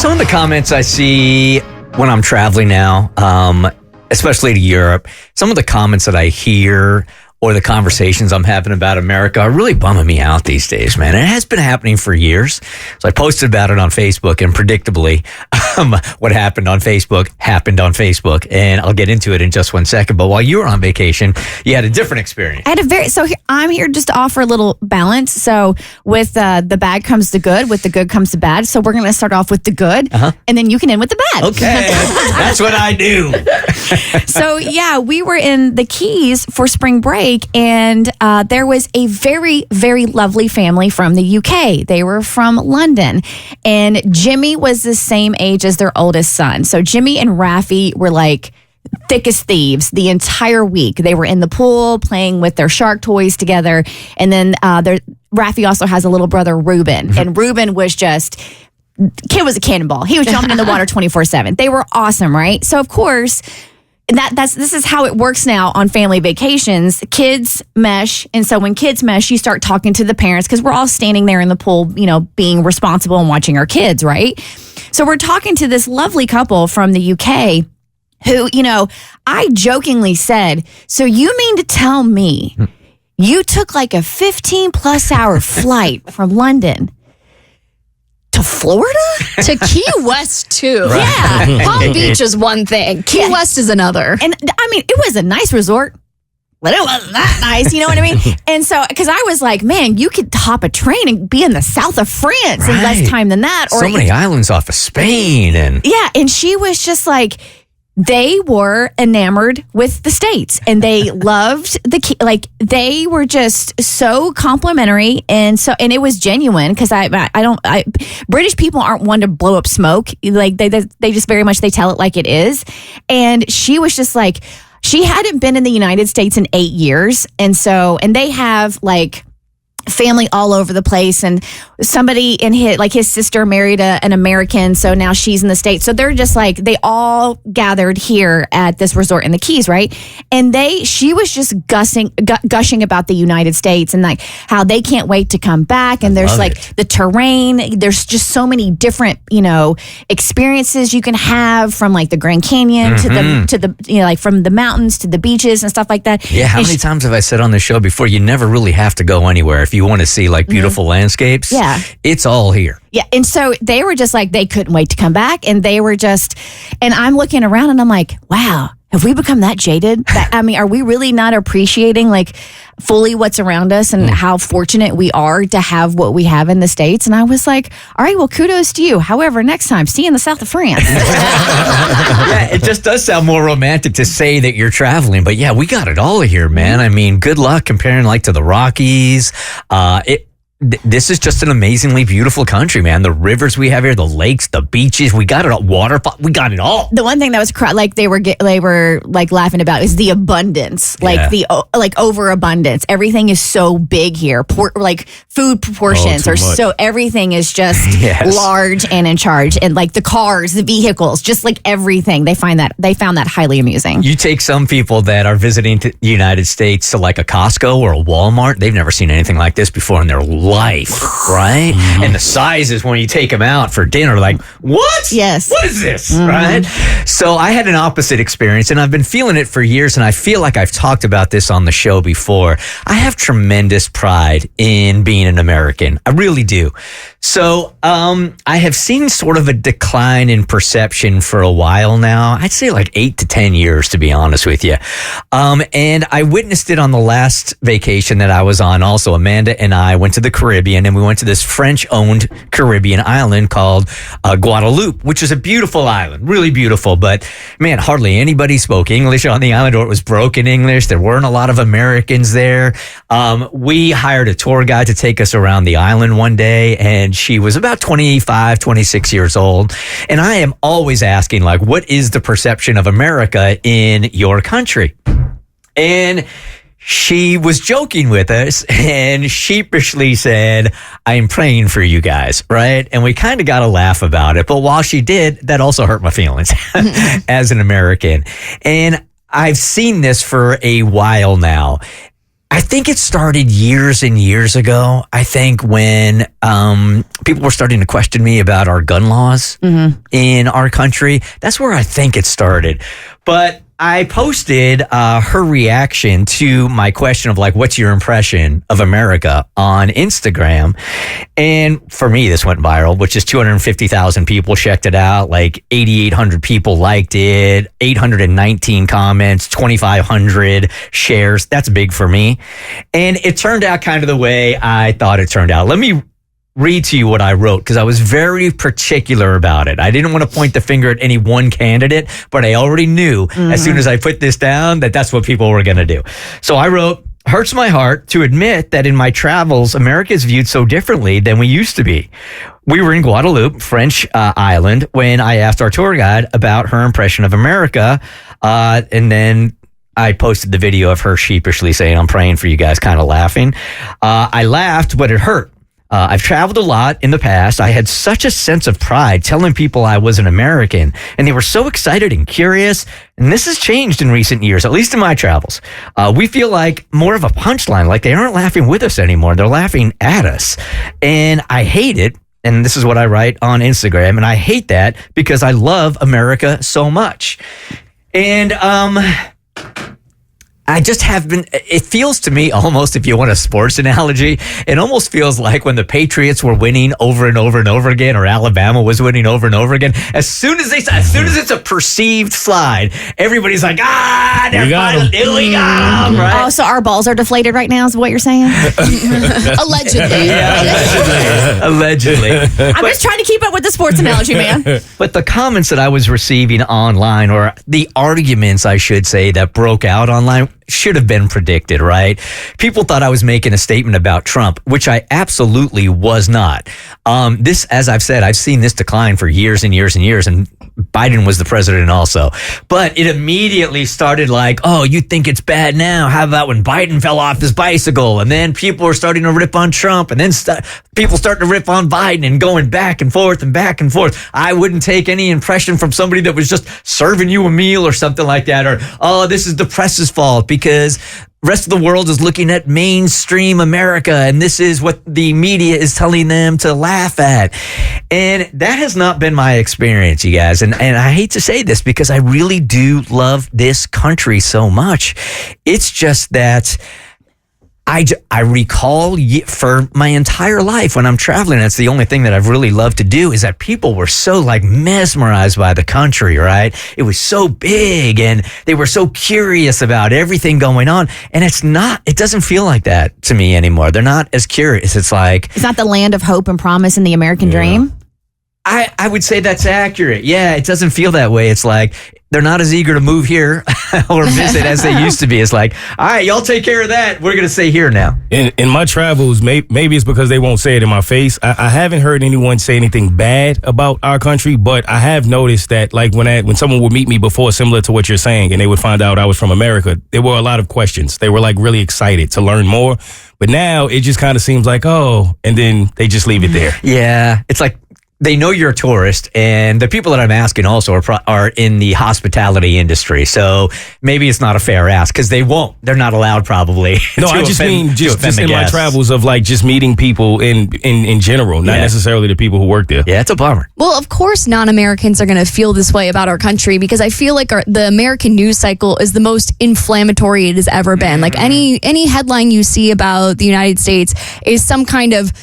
Some of the comments I see when I'm traveling now, especially to Europe, some of the comments that I hear or the conversations I'm having about America are really bumming me out these days, man. It has been happening for years. So I posted about it on Facebook, and predictably, what happened on Facebook happened on Facebook. And I'll get into it in just 1 second. But while you were on vacation, you had a different experience. I'm here just to offer a little balance. So with the bad comes the good, with the good comes the bad. So we're going to start off with the good, and then you can end with the bad. Okay, that's what I do. So yeah, we were in the Keys for spring break, and there was a very, very lovely family from the UK. They were from London, and Jimmy was the same age as their oldest son. So Jimmy and Rafi were like thick as thieves the entire week. They were in the pool playing with their shark toys together, and then Rafi also has a little brother, Ruben, and Ruben was just... Kid was a cannonball. He was jumping in the water 24/7. They were awesome, right? So of course, this is how it works now on family vacations. Kids mesh, and so when kids mesh, you start talking to the parents because we're all standing there in the pool, being responsible and watching our kids, right? So we're talking to this lovely couple from the UK who, I jokingly said, "So you mean to tell me you took like a 15+ hour flight from London to Florida?" To Key West, too. Right. Yeah. Palm Beach is one thing. Key West is another. And I mean, it was a nice resort, but it wasn't that nice. You know what I mean? And so, because I was like, man, you could hop a train and be in the south of France in less time than that. So many islands off of Spain. And she was just like, they were enamored with the States, and they loved they were just so complimentary, and it was genuine because British people aren't one to blow up smoke. Like they just very much, they tell it like it is. And she was just like, she hadn't been in the United States in 8 years, and they have like family all over the place, and somebody in his sister married an American, so now she's in the States. So they're just like, they all gathered here at this resort in the Keys, right? And she was just gushing about the United States and like how they can't wait to come back. And there's like the terrain, there's just so many different, experiences you can have, from like the Grand Canyon to the like from the mountains to the beaches and stuff like that. Yeah, how many times have I said on the show before, you never really have to go anywhere if you want to see like beautiful landscapes. Yeah. It's all here. Yeah. And so they were just like, they couldn't wait to come back. And they were just, and I'm looking around and I'm like, wow, have we become that jaded? Are we really not appreciating like fully what's around us and how fortunate we are to have what we have in the States? And I was like, all right, well, kudos to you. However, next time, see you in the south of France. Yeah, it just does sound more romantic to say that you're traveling. But yeah, we got it all here, man. I mean, good luck comparing like to the Rockies. This is just an amazingly beautiful country, man. The rivers we have here, the lakes, the beaches, we got it all. Waterfall, we got it all. The one thing that was they were like laughing about is the abundance, like overabundance. Everything is so big here. Like food proportions are so, everything is just large and in charge, and like the cars, the vehicles, just like everything. They found that highly amusing. You take some people that are visiting the United States to like a Costco or a Walmart, they've never seen anything like this before in their life, right? And the sizes when you take them out for dinner, like, what? Yes. What is this, right? So I had an opposite experience, and I've been feeling it for years, and I feel like I've talked about this on the show before. I have tremendous pride in being an American. I really do. So I have seen sort of a decline in perception for a while now. I'd say like 8 to 10 years, to be honest with you. And I witnessed it on the last vacation that I was on. Also, Amanda and I went to the Caribbean, and we went to this French-owned Caribbean island called Guadeloupe, which is a beautiful island, really beautiful. But man, hardly anybody spoke English on the island, or it was broken English. There weren't a lot of Americans there. We hired a tour guide to take us around the island one day, and she was about 25, 26 years old. And I am always asking, like, what is the perception of America in your country? And she was joking with us and sheepishly said, I'm praying for you guys, right? And we kind of got a laugh about it. But while she did, that also hurt my feelings as an American. And I've seen this for a while now. I think it started years and years ago. I think when people were starting to question me about our gun laws in our country, that's where I think it started. But I posted her reaction to my question of like, what's your impression of America on Instagram? And for me, this went viral, which is 250,000 people checked it out. Like 8,800 people liked it, 819 comments, 2,500 shares. That's big for me. And it turned out kind of the way I thought it turned out. Let me read to you what I wrote because I was very particular about it. I didn't want to point the finger at any one candidate, but I already knew as soon as I put this down that that's what people were going to do. So I wrote, hurts my heart to admit that in my travels, America is viewed so differently than we used to be. We were in Guadeloupe, French island, when I asked our tour guide about her impression of America. And then I posted the video of her sheepishly saying, I'm praying for you guys, kind of laughing. I laughed, but it hurt. I've traveled a lot in the past. I had such a sense of pride telling people I was an American, and they were so excited and curious. And this has changed in recent years, at least in my travels. We feel like more of a punchline, like they aren't laughing with us anymore. They're laughing at us. And I hate it. And this is what I write on Instagram. And I hate that because I love America so much. And I just have been, it feels to me almost, if you want a sports analogy, it almost feels like when the Patriots were winning over and over and over again, or Alabama was winning over and over again. As soon as it's a perceived slide, everybody's like, they're finally doing it, right? Oh, so our balls are deflated right now is what you're saying? Allegedly. Yeah, allegedly. I'm just trying to keep up with the sports analogy, man. But the comments that I was receiving online, or the arguments, I should say, that broke out online, should have been predicted, right? People thought I was making a statement about Trump, which I absolutely was not. This, as I've said, I've seen this decline for years and years and years, and Biden was the president also. But it immediately started like, oh, you think it's bad now? How about when Biden fell off his bicycle? And then people were starting to rip on Trump, and then people start to rip on Biden, and going back and forth and back and forth. I wouldn't take any impression from somebody that was just serving you a meal or something like that, or, oh, this is the press's fault because rest of the world is looking at mainstream America and this is what the media is telling them to laugh at. And that has not been my experience, you guys. And I hate to say this because I really do love this country so much. It's just that I recall for my entire life when I'm traveling, that's the only thing that I've really loved to do, is that people were so like mesmerized by the country, right? It was so big and they were so curious about everything going on. And it doesn't feel like that to me anymore. They're not as curious. It's not the land of hope and promise and the American dream. I would say that's accurate. Yeah, it doesn't feel that way. It's like they're not as eager to move here or visit as they used to be. It's like, all right, y'all take care of that. We're going to stay here now. In my travels, maybe it's because they won't say it in my face. I haven't heard anyone say anything bad about our country, but I have noticed that like when someone would meet me before, similar to what you're saying, and they would find out I was from America, there were a lot of questions. They were like really excited to learn more. But now it just kind of seems like, oh, and then they just leave it there. Yeah, it's like, they know you're a tourist, and the people that I'm asking also are in the hospitality industry. So maybe it's not a fair ask because they won't. They're not allowed probably. No, I just mean just in my travels of like just meeting people in general, not necessarily the people who work there. Yeah, it's a bummer. Well, of course, non-Americans are going to feel this way about our country because I feel like the American news cycle is the most inflammatory it has ever been. Like any headline you see about the United States is some kind of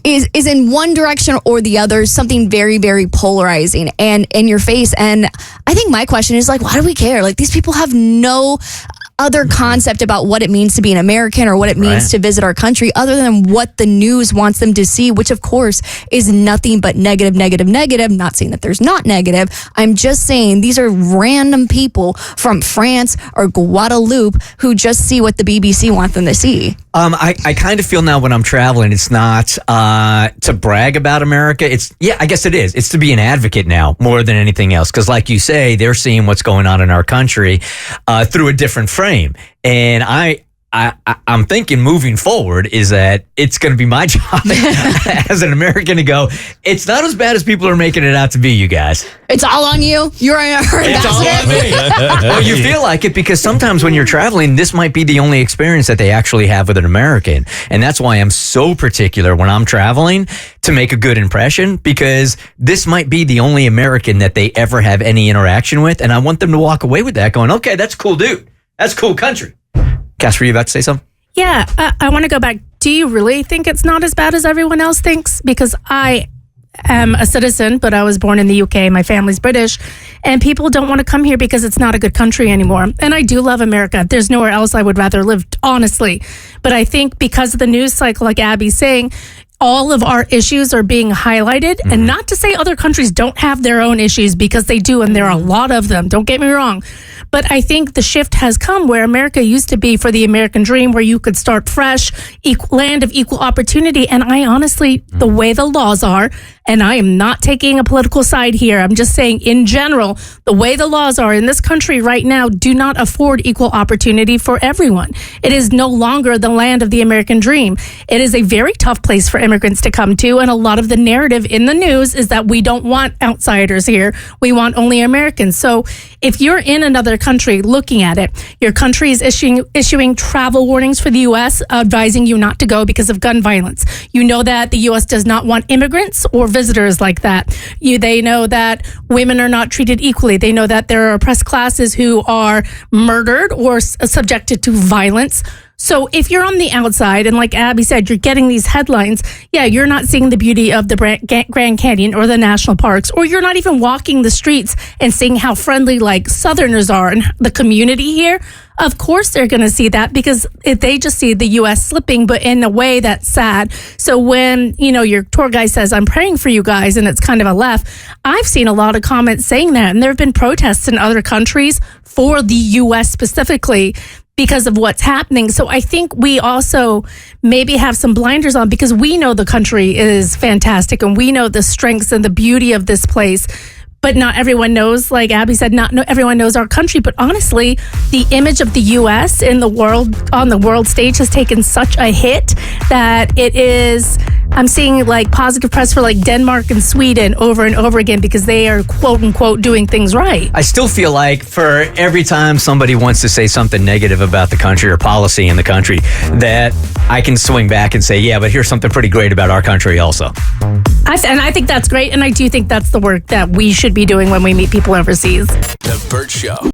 is in one direction or the other, something very, very polarizing and in your face. And I think my question is like, why do we care? Like, these people have no other concept about what it means to be an American or what it means to visit our country other than what the news wants them to see, which of course is nothing but negative, negative, negative. Not saying that there's not negative. I'm just saying these are random people from France or Guadeloupe who just see what the BBC wants them to see. I kind of feel now when I'm traveling, it's not to brag about America. I guess it is. It's to be an advocate now more than anything else. Because like you say, they're seeing what's going on in our country through a different frame. And I I'm thinking moving forward is that it's going to be my job as an American to go, it's not as bad as people are making it out to be, you guys. It's all on you. You're our It's all ambassador. on me. Well, you feel like it because sometimes when you're traveling, this might be the only experience that they actually have with an American. And that's why I'm so particular when I'm traveling to make a good impression, because this might be the only American that they ever have any interaction with. And I want them to walk away with that going, okay, that's a cool dude. That's a cool country. Cass, were you about to say something? Yeah, I want to go back. Do you really think it's not as bad as everyone else thinks? Because I am a citizen, but I was born in the UK. My family's British. And people don't want to come here because it's not a good country anymore. And I do love America. There's nowhere else I would rather live, honestly. But I think because of the news cycle, like Abby's saying, all of our issues are being highlighted. And not to say other countries don't have their own issues, because they do, and there are a lot of them. Don't get me wrong. But I think the shift has come where America used to be for the American dream, where you could start fresh, land of equal opportunity. And I honestly, the way the laws are, and I am not taking a political side here, I'm just saying in general, the way the laws are in this country right now do not afford equal opportunity for everyone. It is no longer the land of the American dream. It is a very tough place for immigrants to come to. And a lot of the narrative in the news is that we don't want outsiders here. We want only Americans. So if you're in another country looking at it, your country is issuing travel warnings for the U.S., advising you not to go because of gun violence. You know that the U.S. does not want immigrants or visitors like that. They know that women are not treated equally. They know that there are oppressed classes who are murdered or subjected to violence. So if you're on the outside, and like Abby said, you're getting these headlines, yeah, you're not seeing the beauty of the Grand Canyon or the national parks, or you're not even walking the streets and seeing how friendly like Southerners are and the community here. Of course they're going to see that, because they just see the U.S. slipping, but in a way that's sad. So when, your tour guide says, I'm praying for you guys, and it's kind of a laugh, I've seen a lot of comments saying that. And there have been protests in other countries for the U.S. specifically because of what's happening. So I think we also maybe have some blinders on, because we know the country is fantastic and we know the strengths and the beauty of this place. But not everyone knows, like Abby said, not everyone knows our country. But honestly, the image of the U.S. in the world, on the world stage, has taken such a hit that it is, I'm seeing like positive press for like Denmark and Sweden over and over again, because they are quote unquote doing things right. I still feel like for every time somebody wants to say something negative about the country or policy in the country, that I can swing back and say, yeah, but here's something pretty great about our country also. And I think that's great. And I do think that's the work that we should be doing when we meet people overseas. The Bert Show.